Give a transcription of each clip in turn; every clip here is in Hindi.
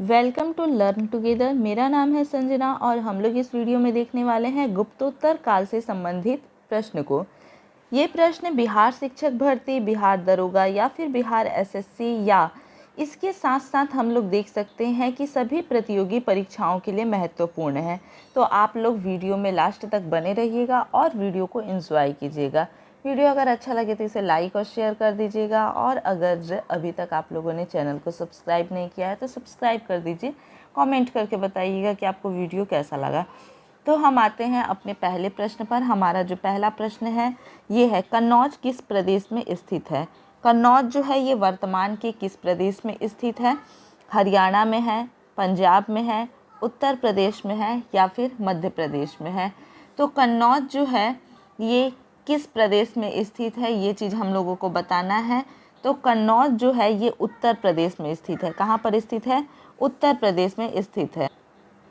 Welcome to learn together. मेरा नाम है संजना और हम लोग इस वीडियो में देखने वाले हैं गुप्तोत्तर काल से संबंधित प्रश्न को। ये प्रश्न बिहार शिक्षक भर्ती, बिहार दरोगा या फिर बिहार एसएससी या इसके साथ साथ हम लोग देख सकते हैं कि सभी प्रतियोगी परीक्षाओं के लिए महत्वपूर्ण है। तो आप लोग वीडियो में लास्ट तक बने रहिएगा और वीडियो को एंजॉय कीजिएगा। वीडियो अगर अच्छा लगे तो इसे लाइक और शेयर कर दीजिएगा और अगर अभी तक आप लोगों ने चैनल को सब्सक्राइब नहीं किया है तो सब्सक्राइब कर दीजिए। कमेंट करके बताइएगा कि आपको वीडियो कैसा लगा। तो हम आते हैं अपने पहले प्रश्न पर। हमारा जो पहला प्रश्न है ये है, कन्नौज किस प्रदेश में स्थित है। कन्नौज जो है ये वर्तमान के किस प्रदेश में स्थित है। हरियाणा में है, पंजाब में है, उत्तर प्रदेश में है या फिर मध्य प्रदेश में है। तो कन्नौज जो है ये किस प्रदेश में स्थित है, ये चीज़ हम लोगों को बताना है। तो कन्नौज जो है ये उत्तर प्रदेश में स्थित है। कहाँ पर स्थित है? उत्तर प्रदेश में स्थित है।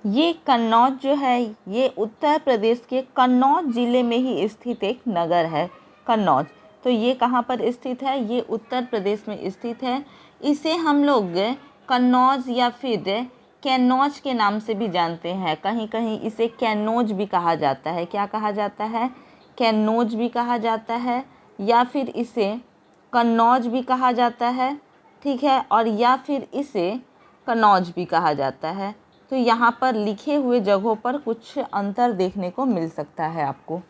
ये कन्नौज जो है ये उत्तर प्रदेश के कन्नौज ज़िले में ही स्थित एक नगर है कन्नौज। तो ये कहाँ पर स्थित है? ये उत्तर प्रदेश में स्थित है। इसे हम लोग कन्नौज या फिर कैनौज के नाम से भी जानते हैं। कहीं कहीं इसे कैनौज भी कहा जाता है। क्या कहा जाता है? कैनौज भी कहा जाता है या फिर इसे कन्नौज भी कहा जाता है, ठीक है, और या फिर इसे कन्नौज भी कहा जाता है। तो यहाँ पर लिखे हुए जगहों पर कुछ अंतर देखने को मिल सकता है आपको।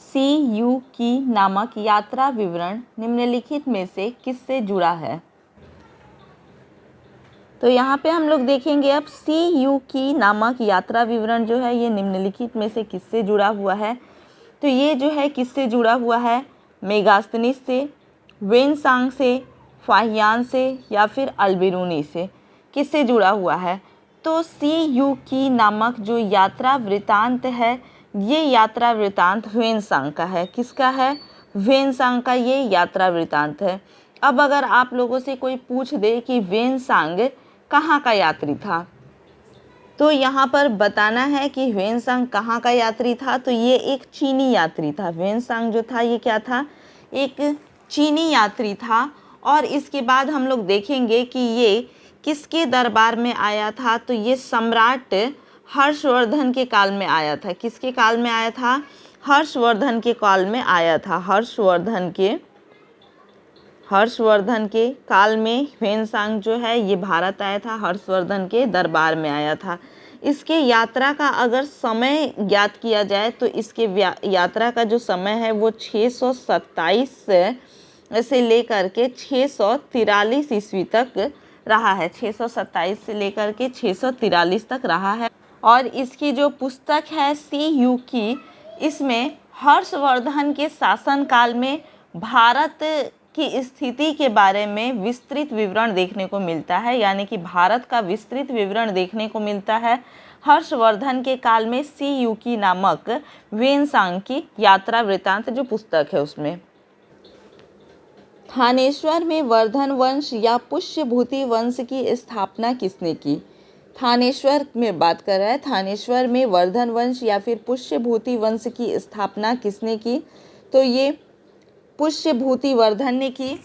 CU नामक यात्रा विवरण निम्नलिखित में से किससे जुड़ा है? तो यहाँ पे हम लोग देखेंगे अब CU नामक यात्रा विवरण जो है ये निम्नलिखित में से किससे जुड़ा हुआ है। तो ये जो है किससे जुड़ा हुआ है? मेगास्थनीस से, वेनसांग से, फाहियान से या फिर अल्बेरूनी से। किससे जुड़ा हुआ है? तो CU नामक जो यात्रा वृतांत है ये यात्रा वृतांत वेनसांग का है। किसका है? वेनसांग का ये यात्रा वृतांत है। अब अगर आप लोगों से कोई पूछ दे कि वेनसांग कहाँ का यात्री था, तो यहाँ पर बताना है कि वेनसांग कहाँ का यात्री था। तो ये एक चीनी यात्री था। वेनसांग जो था ये क्या था? एक चीनी यात्री था। और इसके बाद हम लोग देखेंगे कि ये किसके दरबार में आया था। तो ये सम्राट हर्षवर्धन के काल में आया था। किसके काल में आया था? हर्षवर्धन के काल में आया था। हर्षवर्धन के काल में वेनसांग जो है ये भारत आया था, हर्षवर्धन के दरबार में आया था। इसके यात्रा का अगर समय ज्ञात किया जाए तो इसके यात्रा का जो समय है वो 627 से लेकर के 643 ईस्वी तक रहा है। 627 से लेकर के 643 तक रहा है। और इसकी जो पुस्तक है CU की, इसमें हर्षवर्धन के शासनकाल में भारत की स्थिति के बारे में विस्तृत विवरण देखने को मिलता है। यानी कि भारत का विस्तृत विवरण देखने को मिलता है हर्षवर्धन के काल में CU नामक वेनसांग की यात्रा वृतांत जो पुस्तक है उसमें। थानेश्वर में वर्धन वंश या पुष्यभूति वंश की स्थापना किसने की? थानेश्वर में बात कर रहा है। थानेश्वर में वर्धन वंश या फिर पुष्यभूति वंश की स्थापना किसने की? तो ये पुष्यभूति वर्धन ने की,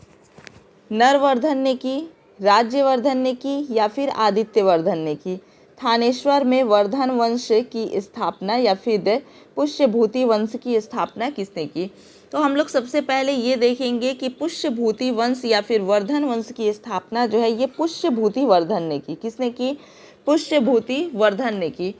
नरवर्धन ने की, राज्यवर्धन ने की या फिर आदित्यवर्धन ने की। थानेश्वर में वर्धन वंश की स्थापना या फिर पुष्यभूति वंश की स्थापना किसने की? तो हम लोग सबसे पहले ये देखेंगे कि पुष्यभूति वंश या फिर वर्धन वंश की स्थापना जो है ये पुष्यभूति वर्धन ने की। किसने की? पुष्यभूति वर्धन ने की।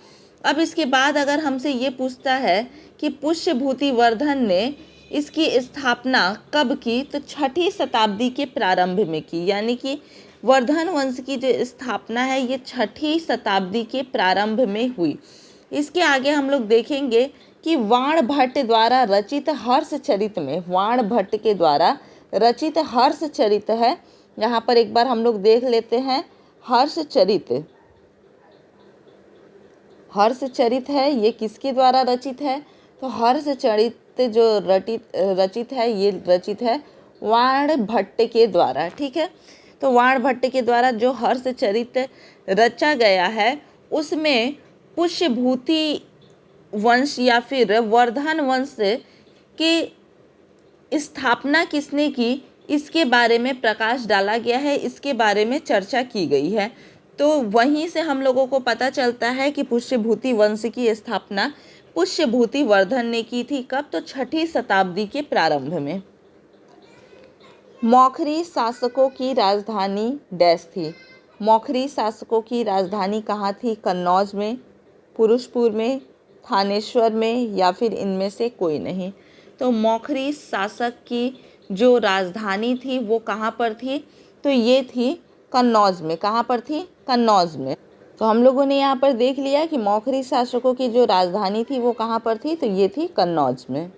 अब इसके बाद अगर हमसे ये पूछता है कि पुष्यभूति वर्धन ने इसकी स्थापना कब की, तो 6ठी शताब्दी के प्रारंभ में की। यानी कि वर्धन वंश की जो स्थापना है ये 6ठी शताब्दी के प्रारंभ में हुई। इसके आगे हम लोग देखेंगे कि वाण भट्ट द्वारा रचित हर्षचरित में, वाण भट्ट के द्वारा रचित हर्षचरित है। यहाँ पर एक बार हम लोग देख लेते हैं। हर्षचरित है ये किसके द्वारा रचित है? तो हर्षचरित जो रचित है ये रचित है वाण भट्ट के द्वारा, ठीक है। तो वाण भट्ट के द्वारा जो हर्षचरित रचा गया है उसमें पुष्यभूति वंश या फिर वर्धन वंश की स्थापना किसने की इसके बारे में प्रकाश डाला गया है, इसके बारे में चर्चा की गई है। तो वहीं से हम लोगों को पता चलता है कि पुष्यभूति वंश की स्थापना पुष्यभूति वर्धन ने की थी। कब? तो 6ठी शताब्दी के प्रारंभ में। मौखरी शासकों की राजधानी डैश थी। मौखरी शासकों की राजधानी कहाँ थी? कन्नौज में, पुरुषपुर में, थानेश्वर में, या फिर इनमें से कोई नहीं। तो मौखरी शासक की जो राजधानी थी वो कहाँ पर थी? तो ये थी कन्नौज में। कहाँ पर थी? कन्नौज में। तो हम लोगों ने यहाँ पर देख लिया कि मौखरी शासकों की जो राजधानी थी वो कहाँ पर थी? तो ये थी कन्नौज में।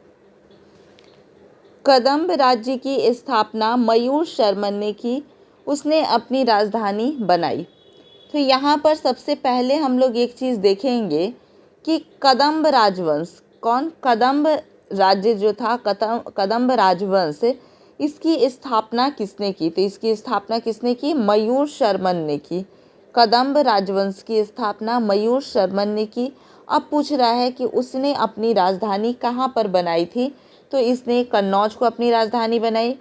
कदम्ब राज्य की स्थापना मयूर शर्मन ने की। उसने अपनी राजधानी बनाई। तो यहाँ पर सबसे पहले हम लोग एक चीज़ देखेंगे कि कदम्ब राजवंश, कौन? कदम्ब राज्य जो था, कदम्ब राजवंश, इसकी स्थापना किसने की? तो इसकी स्थापना किसने की? मयूर शर्मन ने की। कदम्ब राजवंश की स्थापना मयूर शर्मन ने की। अब पूछ रहा है कि उसने अपनी राजधानी कहाँ पर बनाई थी? तो इसने कन्नौज को अपनी राजधानी बनाई,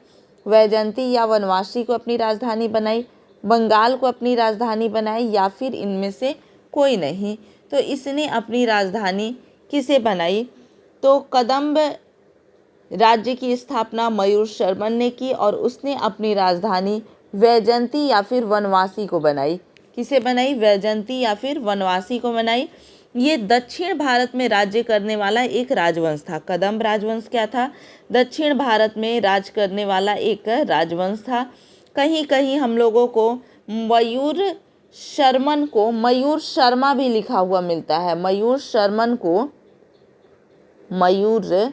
वैजयंती या वनवासी को अपनी राजधानी बनाई, बंगाल को अपनी राजधानी बनाई, या फिर इनमें से कोई नहीं। तो इसने अपनी राजधानी किसे बनाई? तो कदम्ब राज्य की स्थापना मयूर शर्मन ने की और उसने अपनी राजधानी वैजयंती या फिर वनवासी को बनाई। किसे बनाई? वैजयंती या फिर वनवासी को बनाई। ये दक्षिण भारत में राज्य करने वाला एक राजवंश था। कदम्ब राजवंश क्या था? दक्षिण भारत में राज करने वाला एक राजवंश था। कहीं कहीं हम लोगों को मयूर शर्मन को मयूर शर्मा भी लिखा हुआ मिलता है। मयूर शर्मन को मयूर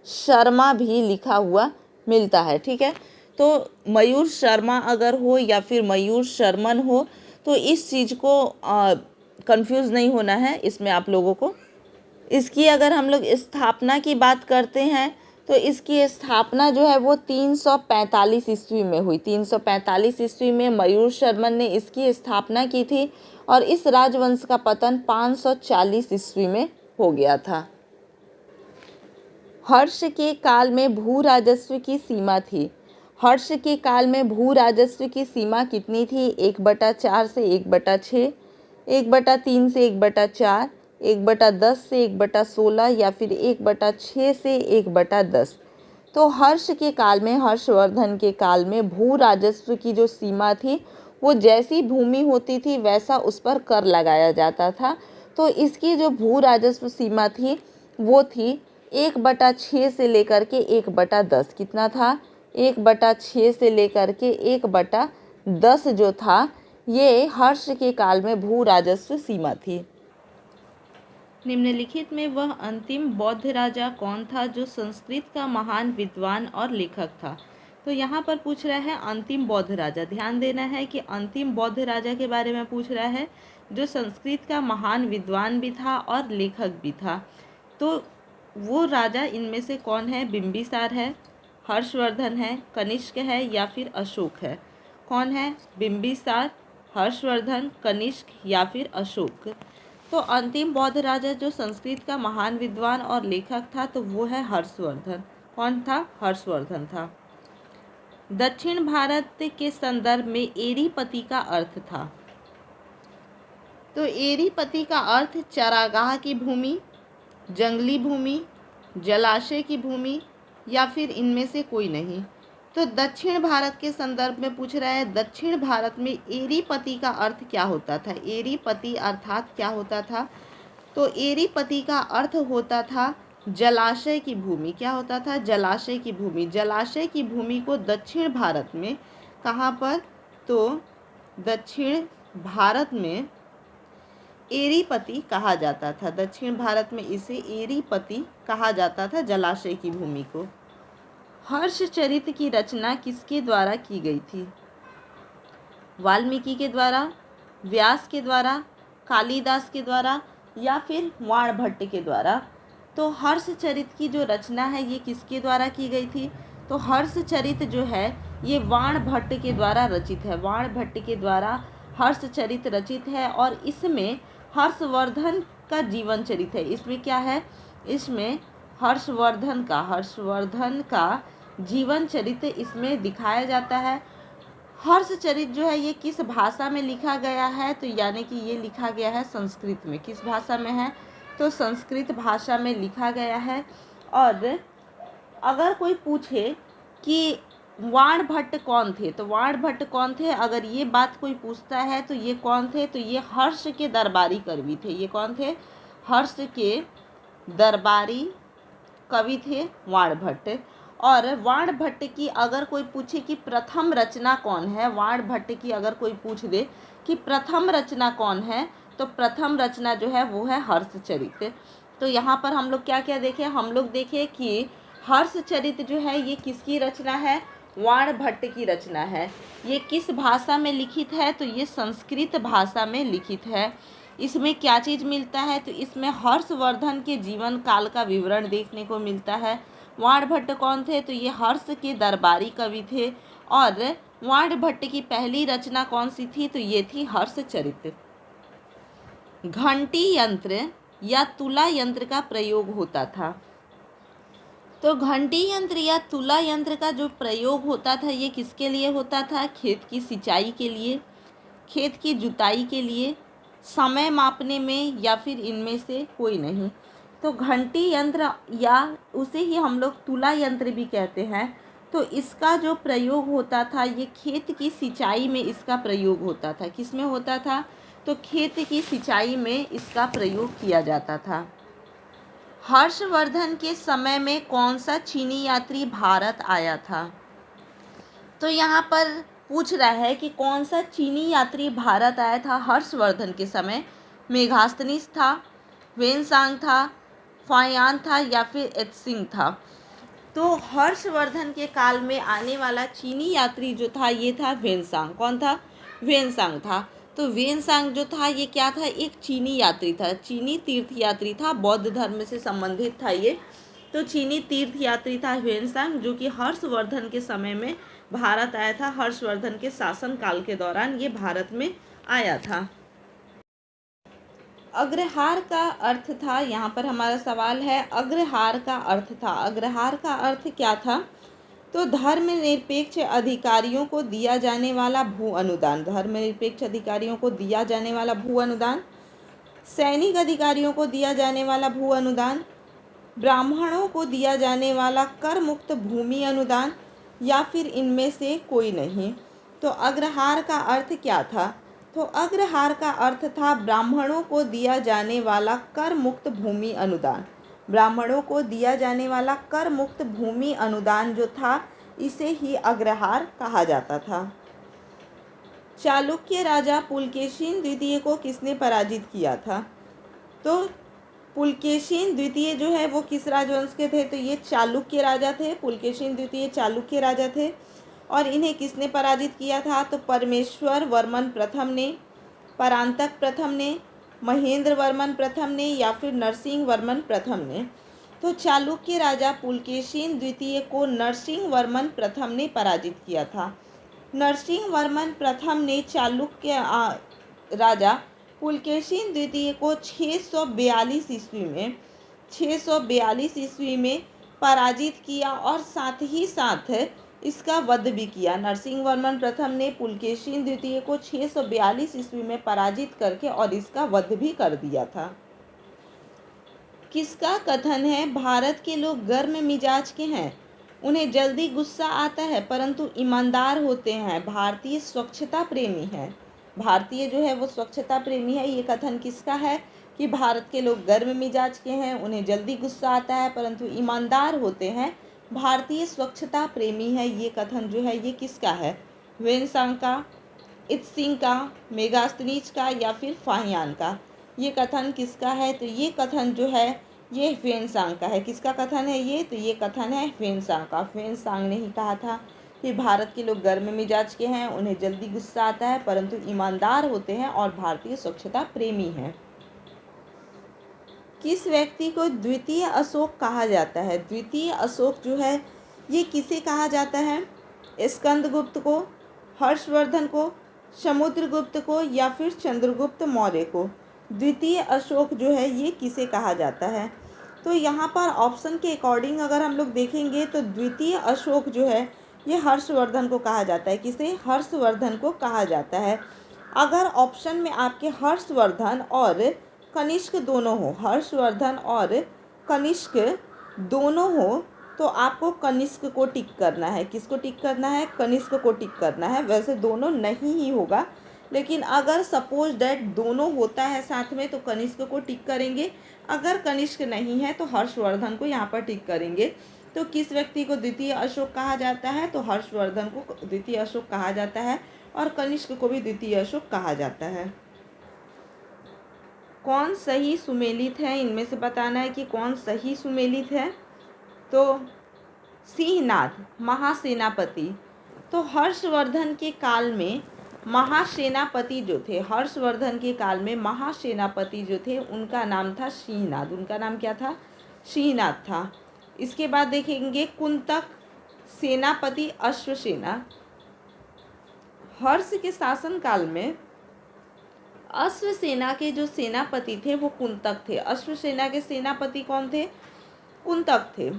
शर्मा भी लिखा हुआ मिलता है। ठीक है, तो मयूर शर्मा अगर हो या फिर मयूर शर्मन हो तो इस चीज़ को कंफ्यूज नहीं होना है इसमें आप लोगों को। इसकी अगर हम लोग स्थापना की बात करते हैं तो इसकी स्थापना जो है वो 345 ईस्वी में हुई। 345 ईस्वी में मयूर शर्मन ने इसकी स्थापना की थी और इस राजवंश का पतन 540 ईस्वी में हो गया था। हर्ष के काल में भू राजस्व की सीमा थी। हर्ष के काल में भू राजस्व की सीमा कितनी थी? 1/4 से 1/6, 1/3 से 1/4, 1/10 से 1/16 या फिर 1/6 से 1/10। तो हर्ष के काल में, हर्षवर्धन के काल में भू राजस्व की जो सीमा थी वो जैसी भूमि होती थी वैसा उस पर कर लगाया जाता था। तो इसकी जो भू राजस्व सीमा थी वो थी 1/6 से लेकर के 1/10। कितना था? 1/6 से लेकर के 1/10 जो था ये हर्ष के काल में भू राजस्व सीमा थी। निम्नलिखित में वह अंतिम बौद्ध राजा कौन था जो संस्कृत का महान विद्वान और लेखक था? तो यहाँ पर पूछ रहा है अंतिम बौद्ध राजा। ध्यान देना है कि अंतिम बौद्ध राजा के बारे में पूछ रहा है जो संस्कृत का महान विद्वान भी था और लेखक भी था। तो वो राजा इनमें से कौन है? बिंबिसार है, हर्षवर्धन है, कनिष्क है, या फिर अशोक है? कौन है? बिंबिसार, हर्षवर्धन, कनिष्क या फिर अशोक? तो अंतिम बौद्ध राजा जो संस्कृत का महान विद्वान और लेखक था तो वो है हर्षवर्धन। कौन था? हर्षवर्धन था। दक्षिण भारत के संदर्भ में एरीपति का अर्थ था। तो एरीपति का अर्थ चरागाह की भूमि, जंगली भूमि, जलाशय की भूमि, या फिर इनमें से कोई नहीं। तो दक्षिण भारत के संदर्भ में पूछ रहा है दक्षिण भारत में एरीपति का अर्थ क्या होता था? एरीपति अर्थात क्या होता था? तो एरीपति का अर्थ होता था जलाशय की भूमि। क्या होता था? जलाशय की भूमि। जलाशय की भूमि को दक्षिण भारत में कहाँ पर? तो दक्षिण भारत में एरीपति कहा जाता था। दक्षिण भारत में इसे एरीपति कहा जाता था, जलाशय की भूमि को। हर्षचरित की रचना किसके द्वारा की गई थी? वाल्मीकि के द्वारा, व्यास के द्वारा, कालिदास के द्वारा, या फिर वाणभट्ट के द्वारा? तो हर्षचरित की जो रचना है ये किसके द्वारा की गई थी? तो हर्षचरित जो है ये वाणभट्ट के द्वारा रचित है। वाणभट्ट के द्वारा हर्षचरित रचित है और इसमें हर्षवर्धन का जीवन चरित है। इसमें क्या है? इसमें हर्षवर्धन का जीवन चरित्र इसमें दिखाया जाता है। हर्षचरित जो है ये किस भाषा में लिखा गया है, तो यानी कि ये लिखा गया है संस्कृत में। किस भाषा में है, तो संस्कृत भाषा में लिखा गया है। और अगर कोई पूछे कि वाण भट्ट कौन थे, तो वाण भट्ट कौन थे, अगर ये बात कोई पूछता है तो ये कौन थे, तो ये हर्ष के दरबारी कवि थे। ये कौन थे, हर्ष के दरबारी कवि थे वाण भट्ट। और वाण भट्ट की अगर कोई पूछे कि प्रथम रचना कौन है, वाण भट्ट की अगर कोई पूछ दे कि प्रथम रचना कौन है, तो प्रथम रचना जो है वो है हर्षचरित। तो यहाँ पर हम लोग क्या क्या देखें, हम लोग देखें कि हर्षचरित जो है ये किसकी रचना है, वाण भट्ट की रचना है। ये किस भाषा में लिखित है, तो ये संस्कृत भाषा में लिखित है। इसमें क्या चीज़ मिलता है, तो इसमें हर्षवर्धन के जीवन काल का विवरण देखने को मिलता है। वाण भट्ट कौन थे, तो ये हर्ष के दरबारी कवि थे। और वाण भट्ट की पहली रचना कौन सी थी, तो ये थी हर्षचरित। घंटी यंत्र या तुला यंत्र का प्रयोग होता था। तो घंटी यंत्र या तुला यंत्र का जो प्रयोग होता था ये किसके लिए होता था, खेत की सिंचाई के लिए, खेत की जुताई के लिए, समय मापने में, या फिर इनमें से कोई नहीं। तो घंटी यंत्र या उसे ही हम लोग तुला यंत्र भी कहते हैं। तो इसका जो प्रयोग होता था ये खेत की सिंचाई में इसका प्रयोग होता था। किस में होता था, तो खेत की सिंचाई में इसका प्रयोग किया जाता था। हर्षवर्धन के समय में कौन सा चीनी यात्री भारत आया था, तो यहाँ पर पूछ रहा है कि कौन सा चीनी यात्री भारत आया था हर्षवर्धन के समय। मेगास्थनीज था, वेनसांग था, फायान था, या फिर एत्सिंग था। तो हर्षवर्धन के काल में आने वाला चीनी यात्री जो था ये था वेनसांग। कौन था, वेनसांग था। तो वेनसांग जो था ये क्या था, एक चीनी यात्री था, चीनी तीर्थ यात्री था, बौद्ध धर्म से संबंधित था ये। तो चीनी तीर्थ यात्री था वेनसांग, जो कि हर्षवर्धन के समय में भारत आया था। हर्षवर्धन के शासन काल के दौरान ये भारत में आया था। अग्रहार का अर्थ था, यहाँ पर हमारा सवाल है अग्रहार का अर्थ था। अग्रहार का अर्थ क्या था, तो धर्मनिरपेक्ष अधिकारियों को दिया जाने वाला भू अनुदान। धर्मनिरपेक्ष अधिकारियों को दिया जाने वाला भू अनुदान, सैनिक अधिकारियों को दिया जाने वाला भू अनुदान, ब्राह्मणों को दिया जाने वाला कर मुक्त भूमि अनुदान, या फिर इनमें से कोई नहीं। तो अग्रहार का अर्थ क्या था, तो अग्रहार का अर्थ था ब्राह्मणों को दिया जाने वाला कर मुक्त भूमि अनुदान। ब्राह्मणों को दिया जाने वाला कर मुक्त भूमि अनुदान जो था इसे ही अग्रहार कहा जाता था। चालुक्य राजा पुलकेशिन द्वितीय को किसने पराजित किया था, तो पुलकेशिन द्वितीय जो है वो किस राजवंश के थे, तो ये चालुक्य राजा थे। पुलकेशिन द्वितीय चालुक्य राजा थे। और इन्हें किसने पराजित किया था, तो परमेश्वर वर्मन प्रथम ने, परांतक प्रथम ने, महेंद्र वर्मन प्रथम ने, या फिर नरसिंह वर्मन प्रथम ने। तो चालुक्य राजा पुलकेशिन द्वितीय को नरसिंह वर्मन प्रथम ने पराजित किया था। नरसिंह वर्मन प्रथम ने चालुक्य राजा पुलकेशिन द्वितीय को 642 ईस्वी में पराजित किया और साथ ही साथ इसका वध भी किया। नरसिंह वर्मन प्रथम ने पुलकेशिन द्वितीय को 642 ईस्वी में पराजित करके और इसका वध भी कर दिया था। किसका कथन है, भारत के लोग गर्म मिजाज के हैं, उन्हें जल्दी गुस्सा आता है परंतु ईमानदार होते हैं, भारतीय स्वच्छता प्रेमी है। भारतीय जो है वो स्वच्छता प्रेमी है। ये कथन किसका है कि भारत के लोग गर्म मिजाज के हैं, उन्हें जल्दी गुस्सा आता है परंतु ईमानदार होते हैं, भारतीय स्वच्छता प्रेमी है। ये कथन जो है ये किसका है, वेनसांग का, इत्सिंग का, मेगास्थनीज का, या फिर फाहियान का। ये कथन किसका है, तो ये कथन जो है ये वेनसांग का है। किसका कथन है ये, तो ये कथन है वेनसांग का। वेनसांग ने ही कहा था कि भारत के लोग गर्म मिजाज के हैं, उन्हें जल्दी गुस्सा आता है परंतु ईमानदार होते हैं और भारतीय स्वच्छता प्रेमी हैं। किस व्यक्ति को द्वितीय अशोक कहा जाता है, द्वितीय अशोक जो है ये किसे कहा जाता है, स्कंदगुप्त को, हर्षवर्धन को, समुद्रगुप्त को, या फिर चंद्रगुप्त मौर्य को। द्वितीय अशोक जो है ये किसे कहा जाता है, तो यहाँ पर ऑप्शन के अकॉर्डिंग अगर हम लोग देखेंगे तो द्वितीय अशोक जो है ये हर्षवर्धन को कहा जाता है। किसे? हर्षवर्धन को कहा जाता है। अगर ऑप्शन में आपके हर्षवर्धन और कनिष्क दोनों हो, हर्षवर्धन और कनिष्क दोनों हो, तो आपको कनिष्क को टिक करना है। किसको टिक करना है? कनिष्क को टिक करना है। वैसे दोनों नहीं ही होगा, लेकिन अगर सपोज डैट दोनों होता है साथ में तो कनिष्क को टिक करेंगे। अगर कनिष्क नहीं है तो हर्षवर्धन को यहाँ पर टिक करेंगे। तो किस व्यक्ति को द्वितीय अशोक कहा जाता है? तो हर्षवर्धन को द्वितीय अशोक कहा जाता है और कनिष्क को भी द्वितीय अशोक कहा जाता है। कौन सही सुमेलित है? इनमें से बताना है कि कौन सही सुमेलित है। तो सिंहनाद महासेनापति। तो हर्षवर्धन के काल में महासेनापति जो थे, हर्षवर्धन के काल में महासेनापति जो थे उनका नाम था सिंहनाद। उनका नाम क्या था? सिंहनाद था। इसके बाद देखेंगे कुंतक सेनापति अश्वसेना। हर्ष के शासन काल में अश्वसेना के जो सेनापति थे वो कुंतक थे। अश्वसेना के सेनापति कौन थे? कुंतक थे।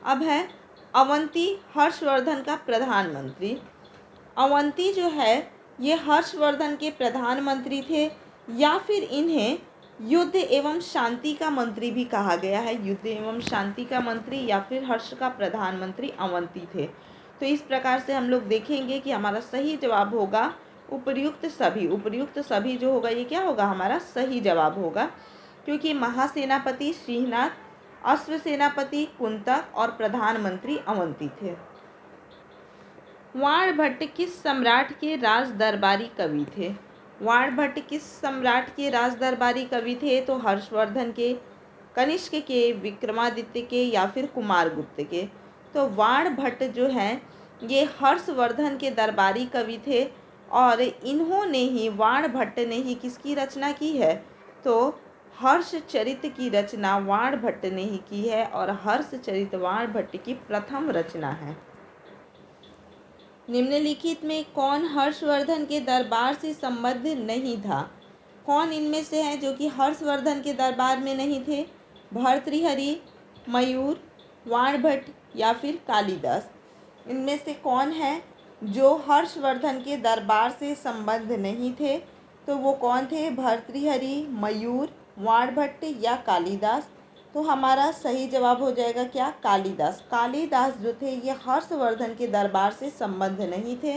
अब है अवंती हर्षवर्धन का प्रधानमंत्री। अवंती जो है ये हर्षवर्धन के प्रधानमंत्री थे, या फिर इन्हें युद्ध एवं शांति का मंत्री भी कहा गया है। युद्ध एवं शांति का मंत्री या फिर हर्ष का प्रधानमंत्री अवंती थे। तो इस प्रकार से हम लोग देखेंगे कि हमारा सही जवाब होगा उपर्युक्त सभी। उपर्युक्त सभी जो होगा ये क्या होगा? हमारा सही जवाब होगा, क्योंकि महासेनापति सिंहनाद, अश्वसेनापति कुंतक और प्रधानमंत्री अवंती थे। वाणभट्ट किस सम्राट के राज दरबारी कवि थे? वाणभट्ट किस सम्राट के राज दरबारी कवि थे? तो हर्षवर्धन के, कनिष्क के, विक्रमादित्य के या फिर कुमारगुप्त के। तो वाणभट्ट जो हैं ये हर्षवर्धन के दरबारी कवि थे और इन्होंने ही, वाणभट्ट ने ही किसकी रचना की है? तो हर्षचरित की रचना वाणभट्ट ने ही की है और हर्षचरित वाणभट्ट की प्रथम रचना है। निम्नलिखित में कौन हर्षवर्धन के दरबार से संबद्ध नहीं था? कौन इनमें से है जो कि हर्षवर्धन के दरबार में नहीं थे? भर्तृहरि, मयूर, वाणभट्ट या फिर कालिदास। इनमें से कौन है जो हर्षवर्धन के दरबार से संबद्ध नहीं थे? तो वो कौन थे? भर्तृहरि, मयूर, वाणभट्ट या कालिदास। तो हमारा सही जवाब हो जाएगा क्या? कालिदास। कालिदास जो थे ये हर्षवर्धन के दरबार से संबद्ध नहीं थे।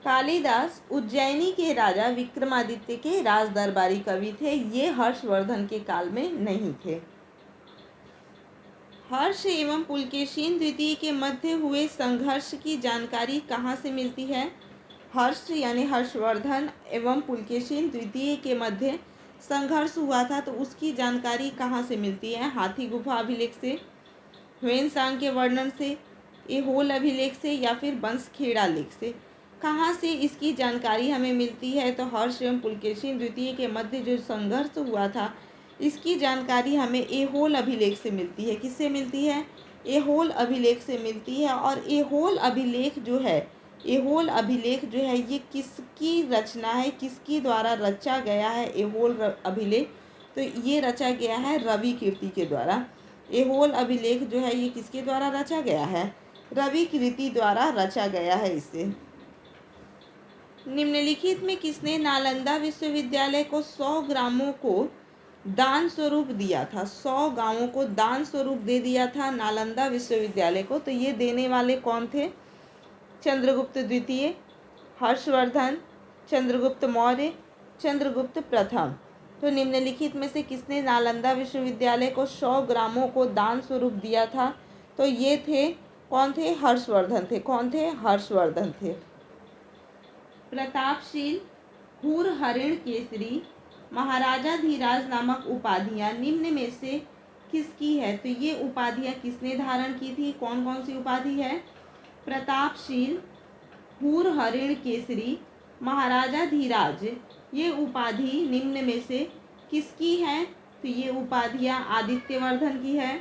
कालिदास उज्जैनी के राजा विक्रमादित्य के राज दरबारी कवि थे। ये हर्षवर्धन के काल में नहीं थे। हर्ष एवं पुलकेशिन द्वितीय के मध्य हुए संघर्ष की जानकारी कहाँ से मिलती है? हर्ष यानी हर्षवर्धन एवं पुलकेशिन द्वितीय के मध्य संघर्ष हुआ था, तो उसकी जानकारी कहाँ से मिलती है? हाथी गुफा अभिलेख से, ह्वेनसांग के वर्णन से, ऐहोल अभिलेख से या फिर बंसखेड़ा लेख से। कहाँ से इसकी जानकारी हमें मिलती है? तो हर्ष एवं पुलकेशिन द्वितीय के मध्य जो संघर्ष हुआ था इसकी जानकारी हमें ऐहोल अभिलेख से मिलती है। किससे मिलती है? ऐहोल अभिलेख से मिलती है। और ऐहोल अभिलेख जो है, ऐहोल अभिलेख जो है ये किसकी रचना है? किसकी द्वारा रचा गया है ऐहोल अभिलेख? तो ये रचा गया है रवि कीर्ति के द्वारा। ऐहोल अभिलेख जो है ये किसके द्वारा रचा गया है? रवि कीर्ति द्वारा रचा गया है इसे। निम्नलिखित में किसने नालंदा विश्वविद्यालय को 100 ग्रामों को दान स्वरूप दिया था? 100 गांवों को दान स्वरूप दे दिया था नालंदा विश्वविद्यालय को। तो ये देने वाले कौन थे? चंद्रगुप्त द्वितीय, हर्षवर्धन, चंद्रगुप्त मौर्य, चंद्रगुप्त प्रथम। तो निम्नलिखित में से किसने नालंदा विश्वविद्यालय को 100 ग्रामों को दान स्वरूप दिया था? तो ये थे, कौन थे? हर्षवर्धन थे। कौन थे? हर्षवर्धन थे। प्रतापशील, हुर हरिण केसरी, महाराजा धीराज नामक उपाधियां निम्न में से किसकी है? तो ये उपाधियां किसने धारण की थी? कौन कौन सी उपाधि है? प्रतापशील, हुर हरिण केसरी, महाराजा धीराज, ये उपाधि निम्न में से किसकी है? तो ये उपाधियां आदित्यवर्धन की है,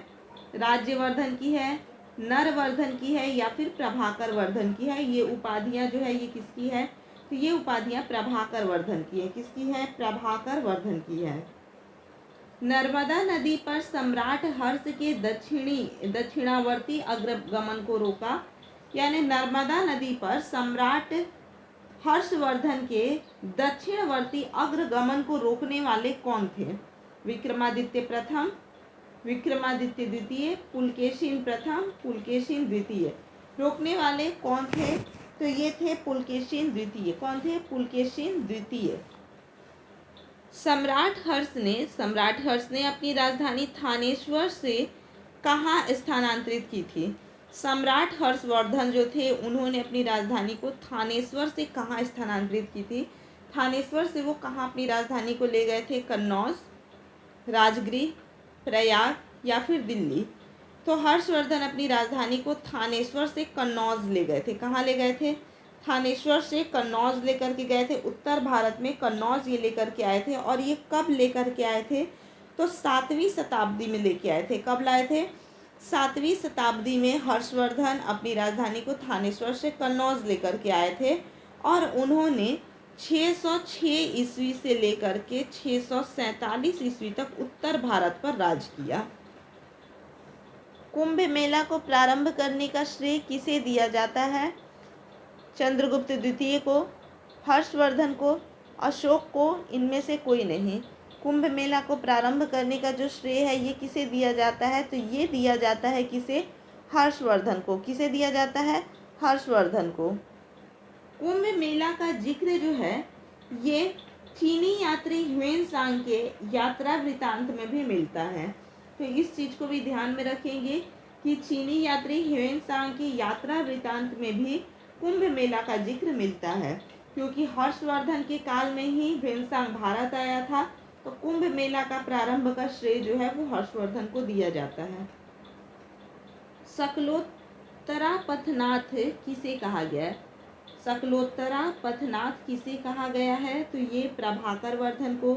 राज्यवर्धन की है, नरवर्धन की है या फिर प्रभाकर वर्धन की है। ये उपाधियां जो है ये किसकी है? तो ये उपाधियां प्रभाकर वर्धन की है। किसकी है? प्रभाकर वर्धन की है। नर्मदा नदी पर सम्राट हर्ष के दक्षिणावर्ती अग्रगमन को रोका यानी नर्मदा नदी पर सम्राट हर्षवर्धन के दक्षिणवर्ती अग्रगमन को रोकने वाले कौन थे? विक्रमादित्य प्रथम, विक्रमादित्य द्वितीय, पुलकेशिन प्रथम, पुलकेशिन द्वितीय। रोकने वाले कौन थे? तो ये थे पुलकेशिन द्वितीय। कौन थे? पुलकेशिन द्वितीय। सम्राट हर्ष ने अपनी राजधानी थानेश्वर से कहाँ स्थानांतरित की थी? सम्राट हर्षवर्धन जो थे उन्होंने अपनी राजधानी को थानेश्वर से कहाँ स्थानांतरित की थी? थानेश्वर से वो कहाँ अपनी राजधानी को ले गए थे? कन्नौज, राजगृह, प्रयाग या फिर दिल्ली। तो हर्षवर्धन अपनी राजधानी को थानेश्वर से कन्नौज ले गए थे। कहाँ ले गए थे? थानेश्वर से कन्नौज लेकर के गए थे। उत्तर भारत में कन्नौज ये लेकर के आए थे। और ये कब लेकर के आए थे? तो 7वीं शताब्दी में लेके आए थे। कब लाए थे? 7वीं शताब्दी में हर्षवर्धन अपनी राजधानी को थानेश्वर से कन्नौज लेकर के आए थे और उन्होंने 606 ईस्वी से लेकर के 647 ईस्वी तक उत्तर भारत पर राज किया। कुंभ मेला को प्रारंभ करने का श्रेय किसे दिया जाता है? चंद्रगुप्त द्वितीय को, हर्षवर्धन को, अशोक को, इनमें से कोई नहीं। कुंभ मेला को प्रारंभ करने का जो श्रेय है ये किसे दिया जाता है? तो ये दिया जाता है किसे? हर्षवर्धन को। किसे दिया जाता है? हर्षवर्धन को। कुंभ मेला का जिक्र जो है ये चीनी यात्री ह्वेनसांग के यात्रा वृतांत में भी मिलता है। तो इस चीज को भी ध्यान में रखेंगे कि चीनी यात्री ह्वेनसांग की यात्रा वृतांत में भी कुंभ मेला का जिक्र मिलता है, क्योंकि हर्षवर्धन के काल में ही ह्वेनसांग भारत आया था। तो कुंभ मेला का प्रारंभ का श्रेय जो है वो हर्षवर्धन को दिया जाता है। सकलोत्तरा पथनाथ किसे कहा गया है? सकलोत्तरा पथनाथ किसे कहा गया है? तो ये प्रभाकर वर्धन को,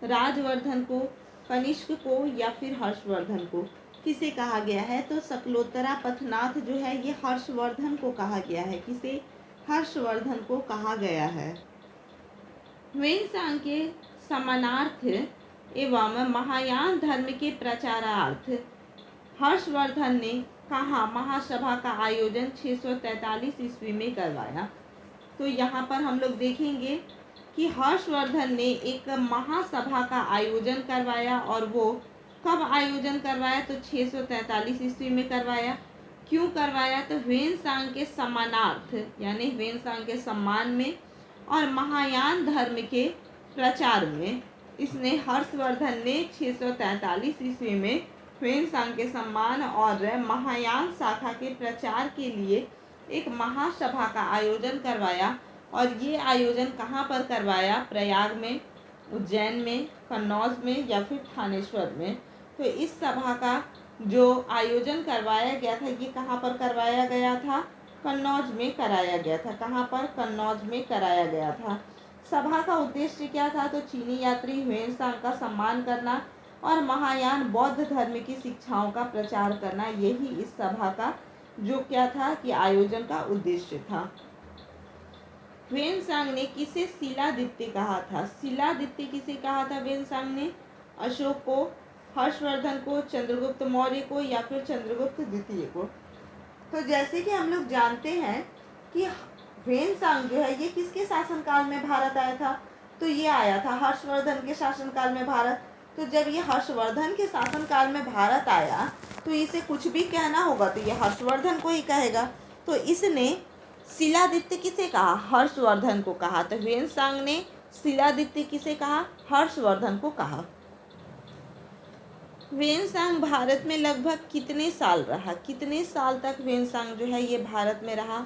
राजवर्धन को, कनिष्क को या फिर हर्षवर्धन को किसे कहा गया है? तो सकलोत्तरा पथनाथ जो है ये हर्षवर्धन को कहा गया है। किसे? हर्षवर्धन को कहा गया है। ह्वेनसांग के समानार्थ एवं महायान धर्म के प्रचारार्थ हर्षवर्धन ने कहाँ महासभा का आयोजन 643 ईस्वी में करवाया? तो यहाँ पर हम लोग देखेंगे कि हर्षवर्धन ने एक महासभा का आयोजन करवाया। और वो कब आयोजन करवाया? तो 643 ईस्वी में करवाया। क्यों करवाया? तो ह्वेनसांग के समानार्थ यानी ह्वेनसांग के सम्मान में और महायान धर्म के प्रचार में इसने हर्षवर्धन ने 643 ईस्वी में ह्वेनसांग के सम्मान और महायान शाखा के प्रचार के लिए एक महासभा का आयोजन करवाया। और ये आयोजन कहाँ पर करवाया? प्रयाग में, उज्जैन में, कन्नौज में या फिर थानेश्वर में। तो इस सभा का जो आयोजन करवाया गया था ये कहाँ पर करवाया गया था? कन्नौज में कराया गया था। कहाँ पर? कन्नौज में कराया गया था। सभा का उद्देश्य क्या था? तो चीनी यात्री ह्वेनसांग का सम्मान करना और महायान बौद्ध धर्म की शिक्षाओं का प्रचार करना, यही इस सभा का जो क्या था कि आयोजन का उद्देश्य था। ह्वेनसांग ने किसे शिलादित्य कहा था? शिलादित्य किसे कहा था ह्वेनसांग ने? अशोक को, हर्षवर्धन को, चंद्रगुप्त मौर्य को या फिर चंद्रगुप्त द्वितीय को। तो जैसे कि हम लोग जानते हैं कि ह्वेनसांग जो है ये किसके शासनकाल में भारत आया था? तो ये आया था हर्षवर्धन के शासनकाल में भारत। तो जब ये हर्षवर्धन के शासनकाल में भारत आया तो इसे कुछ भी कहना होगा तो ये हर्षवर्धन को ही कहेगा। तो इसने शिलादित्य किसे कहा? हर्षवर्धन को कहा। तो ह्वेनसांग ने शिलादित्य किसे कहा? हर्षवर्धन को कहा। ह्वेनसांग भारत में लगभग कितने साल रहा? कितने साल तक ह्वेनसांग जो है ये भारत में रहा?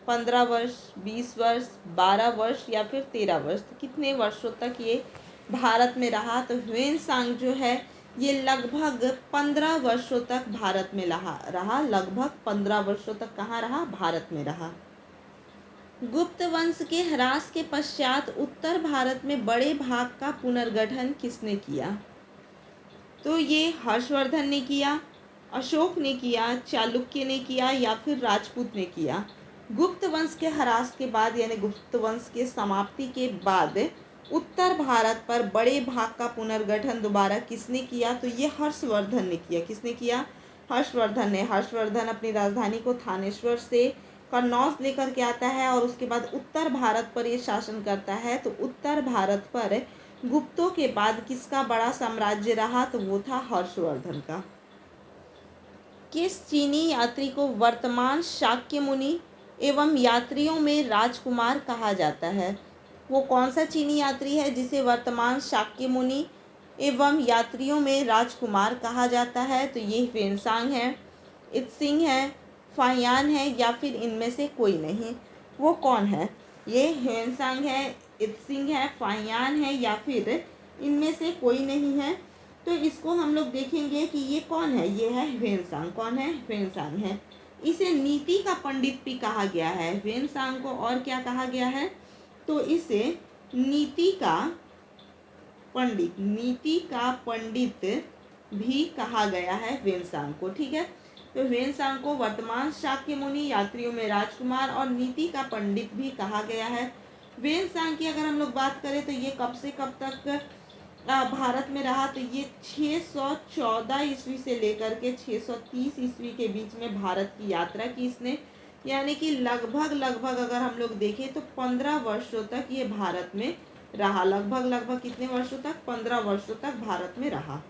15 वर्ष, 20 वर्ष, 12 वर्ष या फिर 13 वर्ष? कितने वर्षों तक ये भारत में रहा? तो ह्वेनसांग जो है ये लगभग 15 वर्षों तक भारत में रहा। लगभग 15 वर्षों तक कहाँ रहा? भारत में रहा। गुप्त वंश के ह्रास के पश्चात उत्तर भारत में बड़े भाग का पुनर्गठन किसने किया? तो ये हर्षवर्धन ने किया, अशोक ने किया, चालुक्य ने किया या फिर राजपूत ने किया। गुप्त वंश के ह्रास के बाद यानी गुप्त वंश के समाप्ति के बाद उत्तर भारत पर बड़े भाग का पुनर्गठन दोबारा किसने किया? तो ये हर्षवर्धन ने किया। किसने किया? हर्षवर्धन ने। हर्षवर्धन अपनी राजधानी को थानेश्वर से कन्नौज लेकर के आता है और उसके बाद उत्तर भारत पर ये शासन करता है। तो उत्तर भारत पर गुप्तों के बाद किसका बड़ा साम्राज्य रहा? तो वो था हर्षवर्धन का। किस चीनी यात्री को वर्तमान शाक्य मुनि एवं यात्रियों में राजकुमार कहा जाता है? वो कौन सा चीनी यात्री है जिसे वर्तमान शाक्य मुनि एवं यात्रियों में राजकुमार कहा जाता है? तो ये ह्वेनसांग है, इत्सिंग है, फाहियान है या फिर इनमें से कोई नहीं। वो कौन है? ये ह्वेनसांग है, इत्सिंग है, फाहियान है या फिर इनमें से कोई नहीं है। तो इसको हम लोग देखेंगे कि ये कौन है। ये है ह्वेनसांग। कौन है? ह्वेनसांग है। इसे नीति का पंडित भी कहा गया है। ह्वेनसांग को और क्या कहा गया है? तो इसे नीति का पंडित भी कहा गया है ह्वेनसांग को। ठीक है, तो ह्वेनसांग को वर्तमान शाक्य मुनि, यात्रियों में राजकुमार और नीति का पंडित भी कहा गया है। ह्वेनसांग की अगर हम लोग बात करें तो ये कब से कब तक भारत में रहा? तो ये 614 ईस्वी से लेकर के 630 ईस्वी के बीच में भारत की यात्रा की इसने, यानी कि लगभग अगर हम लोग देखें तो 15 वर्षों तक ये भारत में रहा। लगभग कितने वर्षों तक? 15 वर्षों तक भारत में रहा।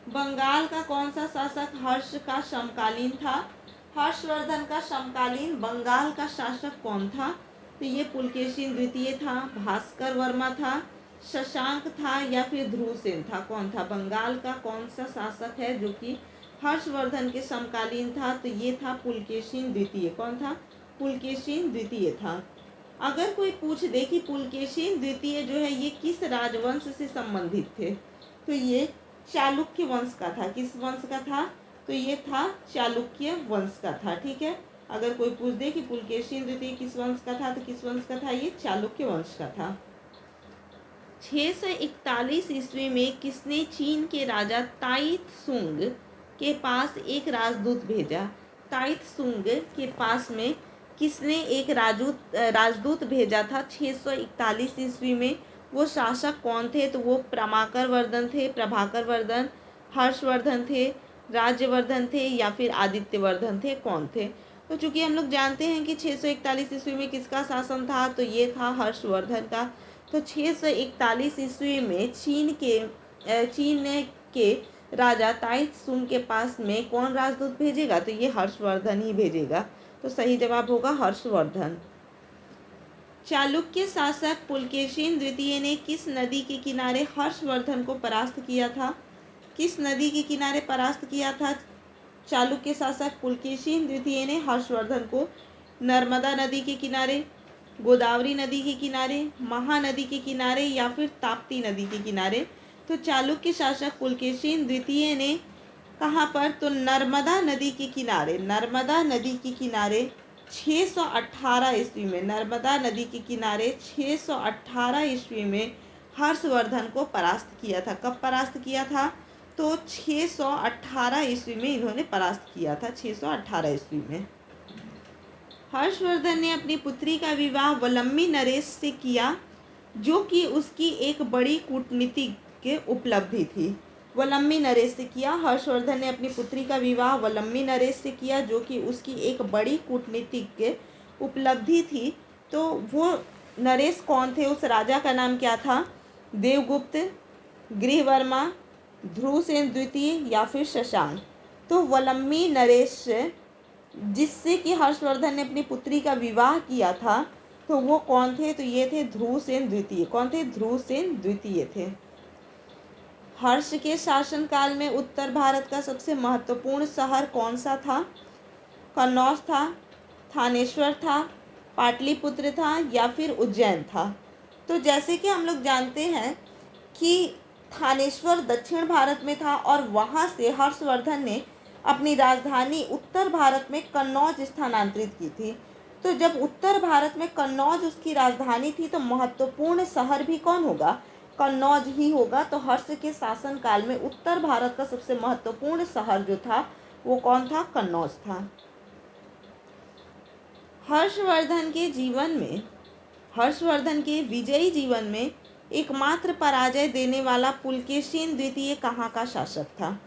बंगाल का कौन सा शासक हर्ष का समकालीन था? हर्षवर्धन का समकालीन बंगाल का शासक कौन था? तो ये पुलकेशिन द्वितीय था, भास्कर वर्मा था, शशांक था या फिर ध्रुवसेन था? कौन था? बंगाल का कौन सा शासक है जो कि हर्षवर्धन के समकालीन था? तो ये था पुलकेशिन द्वितीय। कौन था? पुलकेशिन द्वितीय था। अगर कोई पूछ दे कि पुलकेशिन द्वितीय जो है ये किस राजवंश से संबंधित थे, तो ये चालुक्य वंश का था। किस वंश का था? तो ये था चालुक्य वंश का था। ठीक है, अगर कोई पूछ दे कि पुलकेशिन द्वितीय किस वंश का था, तो किस वंश का था? ये चालुक्य वंश का था। 641 ईस्वी में किसने चीन के राजा ताइत सुंग के पास एक राजदूत भेजा? ताइत सुंग के पास में किसने एक राजदूत भेजा था 641 ईस्वी में? वो शासक कौन थे? तो वो प्रभाकर वर्धन थे, प्रभाकर वर्धन, हर्षवर्धन थे, राज्यवर्धन थे या फिर आदित्यवर्धन थे? कौन थे? तो चूंकि हम लोग जानते हैं कि 641 ईस्वी में किसका शासन था, तो ये था हर्षवर्धन का। तो 641 ईस्वी में चीन के राजा ताइत सुंग के पास में कौन राजदूत भेजेगा? तो ये हर्षवर्धन ही भेजेगा। तो सही जवाब होगा हर्षवर्धन। चालुक्य शासक पुलकेशिन द्वितीय ने किस नदी के किनारे हर्षवर्धन को परास्त किया था? किस नदी के किनारे परास्त किया था चालुक्य शासक पुलकेशिन द्वितीय ने हर्षवर्धन को? नर्मदा नदी के किनारे, गोदावरी नदी के किनारे, महानदी के किनारे या फिर ताप्ती नदी के किनारे? तो चालुक्य शासक पुलकेशिन द्वितीय ने कहाँ पर? तो नर्मदा नदी के किनारे, नर्मदा नदी के किनारे 618 ईस्वी में, नर्मदा नदी के किनारे 618 ईस्वी में हर्षवर्धन को परास्त किया था। कब परास्त किया था? तो 618 ईस्वी में इन्होंने परास्त किया था, 618 ईस्वी में। हर्षवर्धन ने अपनी पुत्री का विवाह वलम्मी नरेश से किया जो कि उसकी एक बड़ी कूटनीतिक उपलब्धि थी। वलम्मी नरेश से किया। हर्षवर्धन ने अपनी पुत्री का विवाह वलम्मी नरेश से किया जो कि उसकी एक बड़ी कूटनीतिक उपलब्धि थी। तो वो नरेश कौन थे? उस राजा का नाम क्या था? देवगुप्त, गृहवर्मा, ध्रुवसेन द्वितीय या फिर शशांक? तो वलम्मी नरेश जिससे कि हर्षवर्धन ने अपनी पुत्री का विवाह किया था, तो वो कौन थे? तो ये थे ध्रुवसेन द्वितीय। कौन थे? ध्रुवसेन द्वितीय थे। हर्ष के शासनकाल में उत्तर भारत का सबसे महत्वपूर्ण शहर कौन सा था? कन्नौज था, थानेश्वर था, पाटलिपुत्र था या फिर उज्जैन था? तो जैसे कि हम लोग जानते हैं कि थानेश्वर दक्षिण भारत में था और वहाँ से हर्षवर्धन ने अपनी राजधानी उत्तर भारत में कन्नौज स्थानांतरित की थी। तो जब उत्तर भारत में कन्नौज उसकी राजधानी थी तो महत्वपूर्ण शहर भी कौन होगा? कन्नौज ही होगा। तो हर्ष के शासनकाल में उत्तर भारत का सबसे महत्वपूर्ण शहर जो था वो कौन था? कन्नौज था। हर्षवर्धन के विजयी जीवन में एकमात्र पराजय देने वाला पुलकेशिन द्वितीय कहाँ का शासक था?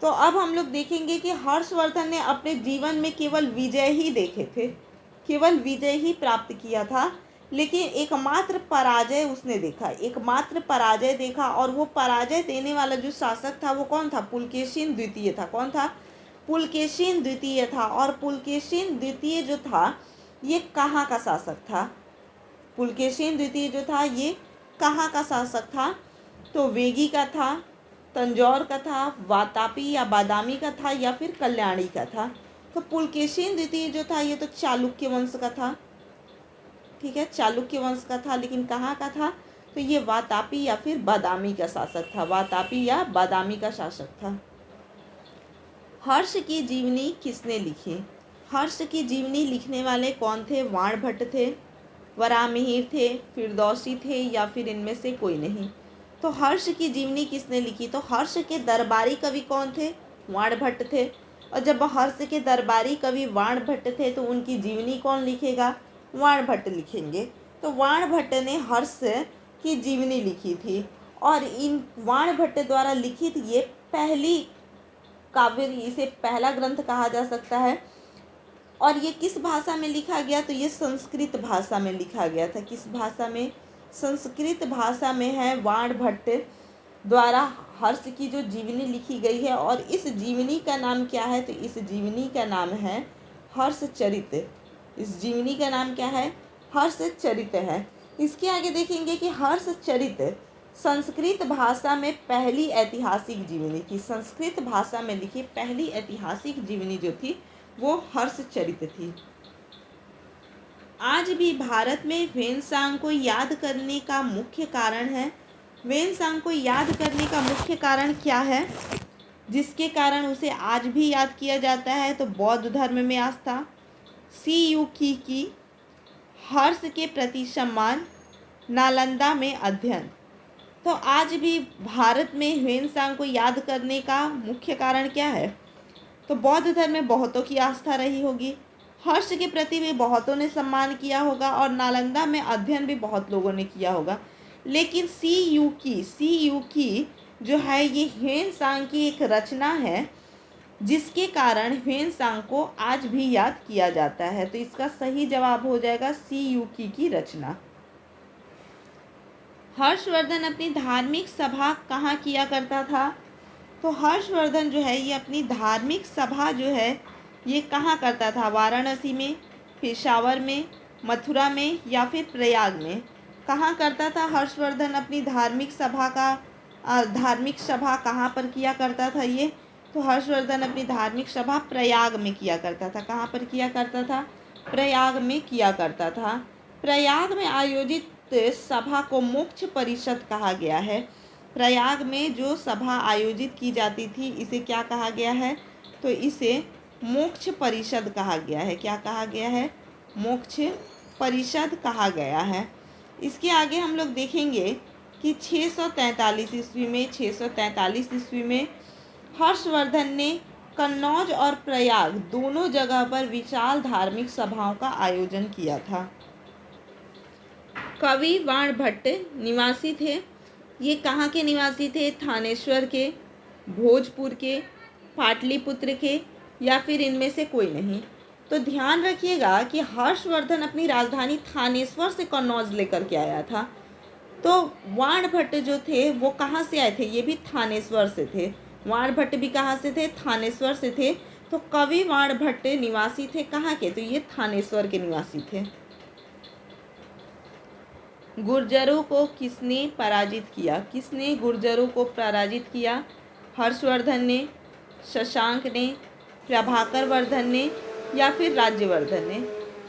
तो अब हम लोग देखेंगे कि हर्षवर्धन ने अपने जीवन में केवल विजय ही देखे थे, केवल विजय ही प्राप्त किया था, लेकिन एकमात्र पराजय उसने देखा, एकमात्र पराजय देखा। और वो पराजय देने वाला जो शासक था वो कौन था? पुलकेशिन द्वितीय था। कौन था? पुलकेशिन द्वितीय था। और पुलकेशिन द्वितीय जो था ये कहाँ का शासक था? पुलकेशिन द्वितीय जो था ये कहाँ का शासक था? तो वेगी का था, तंजौर का था, वातापी या बादामी का था, या फिर कल्याणी का था। तो पुलकेशिन द्वितीय जो था ये तो चालुक्य वंश का था, ठीक है, चालुक्य वंश का था, लेकिन कहाँ का था? तो ये वातापी या फिर बादामी का शासक था, वातापी या बादामी का शासक था। हर्ष की जीवनी किसने लिखी? हर्ष की जीवनी लिखने वाले कौन थे? वाणभट्ट थे, वराहमिहिर थे, फिरदौसी थे, या फिर इनमें से कोई नहीं। तो हर्ष की जीवनी किसने लिखी? तो हर्ष के दरबारी कवि कौन थे? वाणभट्ट थे। और जब हर्ष के दरबारी कवि वाणभट्ट थे तो उनकी जीवनी कौन लिखेगा? वाणभट्ट लिखेंगे। तो वाणभट्ट ने हर्ष की जीवनी लिखी थी, और इन वाणभट्ट द्वारा लिखित ये पहली काव्य, इसे पहला ग्रंथ कहा जा सकता है। और ये किस भाषा में लिखा गया? तो ये संस्कृत भाषा में लिखा गया था। किस भाषा में? संस्कृत भाषा में है वाणभट्ट द्वारा हर्ष की जो जीवनी लिखी गई है। और इस जीवनी का नाम क्या है? तो इस जीवनी का नाम है हर्षचरित। इस जीवनी का नाम क्या है? हर्षचरित है। इसके आगे देखेंगे कि हर्षचरित संस्कृत भाषा में पहली ऐतिहासिक जीवनी थी। संस्कृत भाषा में लिखी पहली ऐतिहासिक जीवनी जो थी वो हर्षचरित थी। आज भी भारत में ह्वेनसांग को याद करने का मुख्य कारण है। ह्वेनसांग को याद करने का मुख्य कारण क्या है जिसके कारण उसे आज भी याद किया जाता है? तो बौद्ध धर्म में आस्था, सी यू की हर्ष के प्रति सम्मान, नालंदा में अध्ययन। तो आज भी भारत में ह्वेनसांग को याद करने का मुख्य कारण क्या है? तो बौद्ध धर्म में बहुतों की आस्था रही होगी, हर्ष के प्रति भी बहुतों ने सम्मान किया होगा, और नालंदा में अध्ययन भी बहुत लोगों ने किया होगा। लेकिन सी यू की जो है ये ह्वेनसांग की एक रचना है जिसके कारण ह्वेनसांग को आज भी याद किया जाता है। तो इसका सही जवाब हो जाएगा सी यू की रचना। हर्षवर्धन अपनी धार्मिक सभा कहाँ किया करता था? तो हर्षवर्धन जो है ये अपनी धार्मिक सभा जो है ये कहाँ करता था? वाराणसी में, पेशावर में, मथुरा में, या फिर प्रयाग में? कहाँ करता था हर्षवर्धन अपनी धार्मिक सभा कहाँ पर किया करता था ये? तो हर्षवर्धन अपनी धार्मिक सभा प्रयाग में किया करता था। कहाँ पर किया करता था? प्रयाग में किया करता था। प्रयाग में आयोजित सभा को मोक्ष परिषद कहा गया है। प्रयाग में जो सभा आयोजित की जाती थी इसे क्या कहा गया है? तो इसे मोक्ष परिषद कहा गया है। क्या कहा गया है? मोक्ष परिषद कहा गया है। इसके आगे हम लोग देखेंगे कि 643 ईस्वी में हर्षवर्धन ने कन्नौज और प्रयाग दोनों जगह पर विशाल धार्मिक सभाओं का आयोजन किया था। कवि वाणभट्ट निवासी थे। ये कहाँ के निवासी थे? थानेश्वर के, भोजपुर के, पाटलिपुत्र के, या फिर इनमें से कोई नहीं। तो ध्यान रखिएगा कि हर्षवर्धन अपनी राजधानी थानेश्वर से कन्नौज लेकर के आया था। तो वाणभट्ट जो थे वो कहाँ से आए थे? ये भी थानेश्वर से थे। वाणभट्ट भी कहाँ से थे? थानेश्वर से थे। तो कवि वाणभट्ट निवासी थे कहाँ के? तो ये थानेश्वर के निवासी थे। गुर्जरों को किसने पराजित किया? किसने गुर्जरों को पराजित किया? हर्षवर्धन ने, शशांक ने, प्रभाकर वर्धन ने, या फिर राज्यवर्धन ने?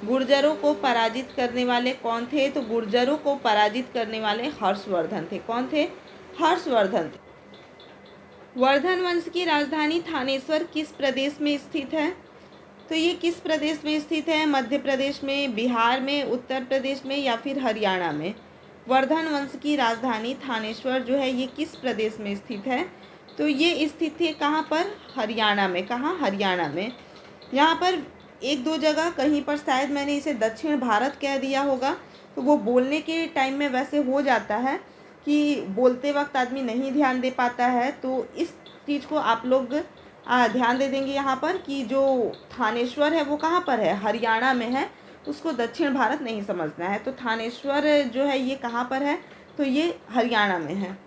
गुर्जरों को पराजित करने वाले कौन थे? तो गुर्जरों को पराजित करने वाले हर्षवर्धन थे। कौन थे? हर्षवर्धन थे। वर्धन वंश की राजधानी थानेश्वर किस प्रदेश में स्थित है? तो ये किस प्रदेश में स्थित है? मध्य प्रदेश में, बिहार में, उत्तर प्रदेश में, या फिर हरियाणा में? वर्धन वंश की राजधानी थानेश्वर जो है ये किस प्रदेश में स्थित है? तो ये स्थित है कहाँ पर? हरियाणा में। कहाँ? हरियाणा में। यहाँ पर एक दो जगह कहीं पर शायद मैंने इसे दक्षिण भारत कह दिया होगा, तो वो बोलने के टाइम में वैसे हो जाता है कि बोलते वक्त आदमी नहीं ध्यान दे पाता है। तो इस चीज़ को आप लोग ध्यान दे देंगे यहाँ पर कि जो थानेश्वर है वो कहाँ पर है, हरियाणा में है, उसको दक्षिण भारत नहीं समझना है। तो थानेश्वर जो है ये कहाँ पर है, तो ये हरियाणा में है।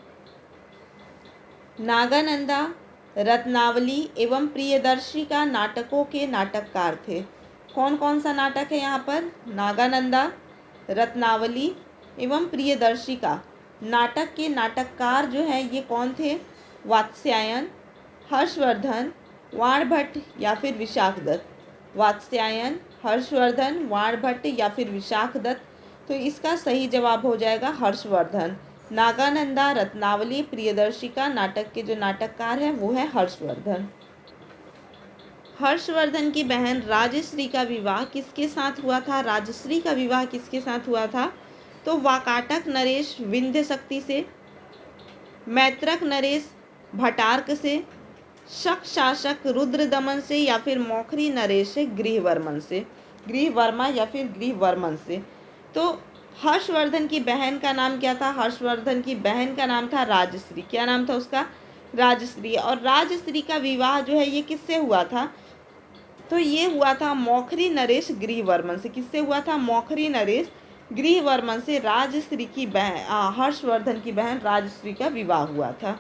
नागानंदा, रत्नावली एवं प्रियदर्शिका नाटकों के नाटककार थे। कौन कौन सा नाटक है यहाँ पर, नागानंदा, रत्नावली एवं प्रियदर्शिका नाटक के नाटककार जो हैं ये कौन थे, वात्स्यायन, हर्षवर्धन, वाणभट्ट या फिर विशाखदत्त। वात्स्यायन, हर्षवर्धन, वाणभट्ट या फिर विशाखदत्त। तो इसका सही जवाब हो जाएगा हर्षवर्धन। नागानंदा, रत्नावली, प्रियदर्शिका नाटक के जो नाटककार हैं वो है हर्षवर्धन। हर्षवर्धन की बहन राजश्री का विवाह किसके साथ हुआ था, राजश्री का विवाह किसके साथ हुआ था, तो वाकाटक नरेश विंध्य शक्ति से, मैत्रक नरेश भटार्क से, शक शासक रुद्रदमन से या फिर मौखरी नरेश गृहवर्मन से, गृहवर्मा या फिर गृहवर्मन से। तो हर्षवर्धन की बहन का नाम क्या था, हर्षवर्धन की बहन का नाम था राजश्री। क्या नाम था उसका, राजश्री। और राजश्री का विवाह जो है ये किससे हुआ था, तो ये हुआ था मौखरी नरेश गृहवर्मन से। किससे हुआ था, मौखरी नरेश गृहवर्मन से राजश्री की बहन, हर्षवर्धन की बहन राजश्री का विवाह हुआ था।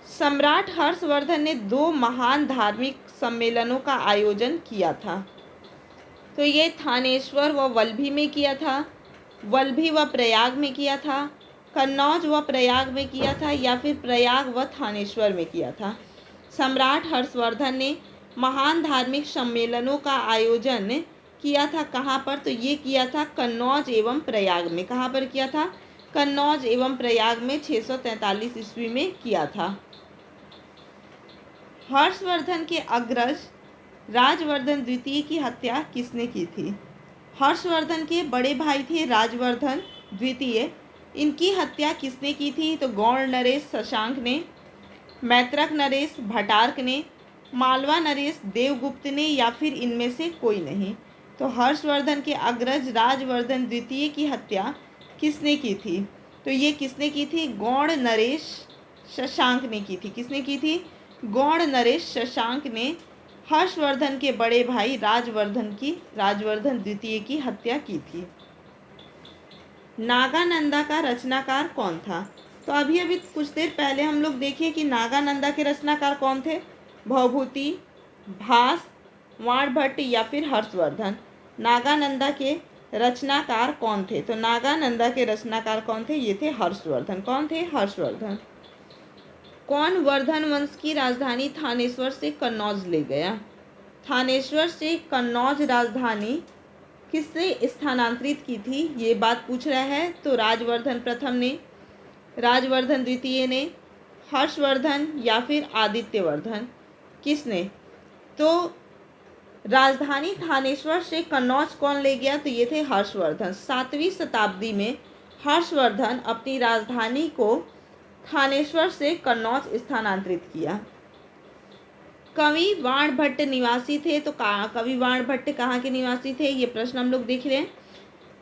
सम्राट हर्षवर्धन ने 2 महान धार्मिक सम्मेलनों का आयोजन किया था। तो ये थानेश्वर व वल्भी में किया था, वल्भी व प्रयाग में किया था, कन्नौज व प्रयाग में किया था या फिर प्रयाग व थानेश्वर में किया था। सम्राट हर्षवर्धन ने महान धार्मिक सम्मेलनों का आयोजन किया था कहाँ पर, तो ये किया था कन्नौज एवं प्रयाग में। कहाँ पर किया था, कन्नौज एवं प्रयाग में 643 ईस्वी में किया था। हर्षवर्धन के अग्रज राजवर्धन द्वितीय की हत्या किसने की थी, हर्षवर्धन के बड़े भाई थे राजवर्धन द्वितीय, इनकी हत्या किसने की थी, तो गौड़ नरेश शशांक ने, मैत्रक नरेश भटार्क ने, मालवा नरेश देवगुप्त ने या फिर इनमें से कोई नहीं। तो हर्षवर्धन के अग्रज राजवर्धन द्वितीय की हत्या किसने की थी, तो ये किसने की थी, गौड़ नरेश शशांक ने की थी। किसने की थी, गौड़ नरेश शशांक ने हर्षवर्धन के बड़े भाई राजवर्धन द्वितीय की हत्या की थी। नागानंदा का रचनाकार कौन था, तो अभी कुछ देर पहले हम लोग देखे कि नागानंदा के रचनाकार कौन थे, भवभूति, भास, वाणभट्ट या फिर हर्षवर्धन। नागानंदा के रचनाकार कौन थे, तो नागानंदा के रचनाकार कौन थे, ये थे हर्षवर्धन। कौन थे, हर्षवर्धन। कौन वर्धन वंश की राजधानी थानेश्वर से कन्नौज ले गया, थानेश्वर से कन्नौज राजधानी किसने स्थानांतरित की थी, ये बात पूछ रहा है। तो राजवर्धन प्रथम ने, राजवर्धन द्वितीय ने, हर्षवर्धन या फिर आदित्यवर्धन, किसने, तो राजधानी थानेश्वर से कन्नौज कौन ले गया, तो ये थे हर्षवर्धन। 7वीं शताब्दी में हर्षवर्धन अपनी राजधानी को थानेश्वर से कन्नौज स्थानांतरित किया। कवि वाणभट्ट निवासी थे, तो कवि वाणभट्ट कहाँ के निवासी थे, ये प्रश्न हम लोग देख रहे हैं।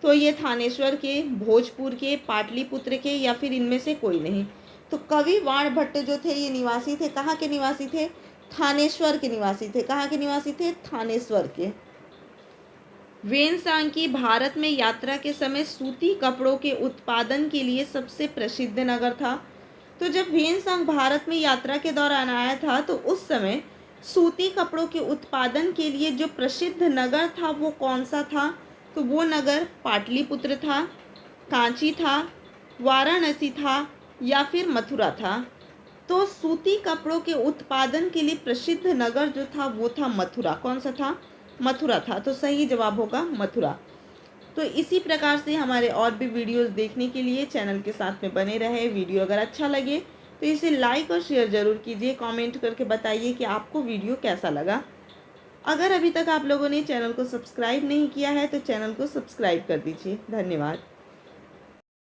तो ये थानेश्वर के, भोजपुर के, पाटलिपुत्र के या फिर इनमें से कोई नहीं। तो कवि वाणभट्ट जो थे ये निवासी थे, कहाँ के निवासी थे, थानेश्वर के निवासी थे। कहाँ के निवासी थे, थानेश्वर के। वेनसांग की भारत में यात्रा के समय सूती कपड़ों के उत्पादन के लिए सबसे प्रसिद्ध नगर था। तो जब वेनसांग भारत में यात्रा के दौरान आया था तो उस समय सूती कपड़ों के उत्पादन के लिए जो प्रसिद्ध नगर था वो कौन सा था, तो वो नगर पाटलिपुत्र था, कांची था, वाराणसी था या फिर मथुरा था। तो सूती कपड़ों के उत्पादन के लिए प्रसिद्ध नगर जो था वो था मथुरा। कौन सा था, मथुरा था। तो सही जवाब होगा मथुरा। तो इसी प्रकार से हमारे और भी वीडियोस देखने के लिए चैनल के साथ में बने रहे। वीडियो अगर अच्छा लगे तो इसे लाइक और शेयर ज़रूर कीजिए। कमेंट करके बताइए कि आपको वीडियो कैसा लगा। अगर अभी तक आप लोगों ने चैनल को सब्सक्राइब नहीं किया है तो चैनल को सब्सक्राइब कर दीजिए। धन्यवाद।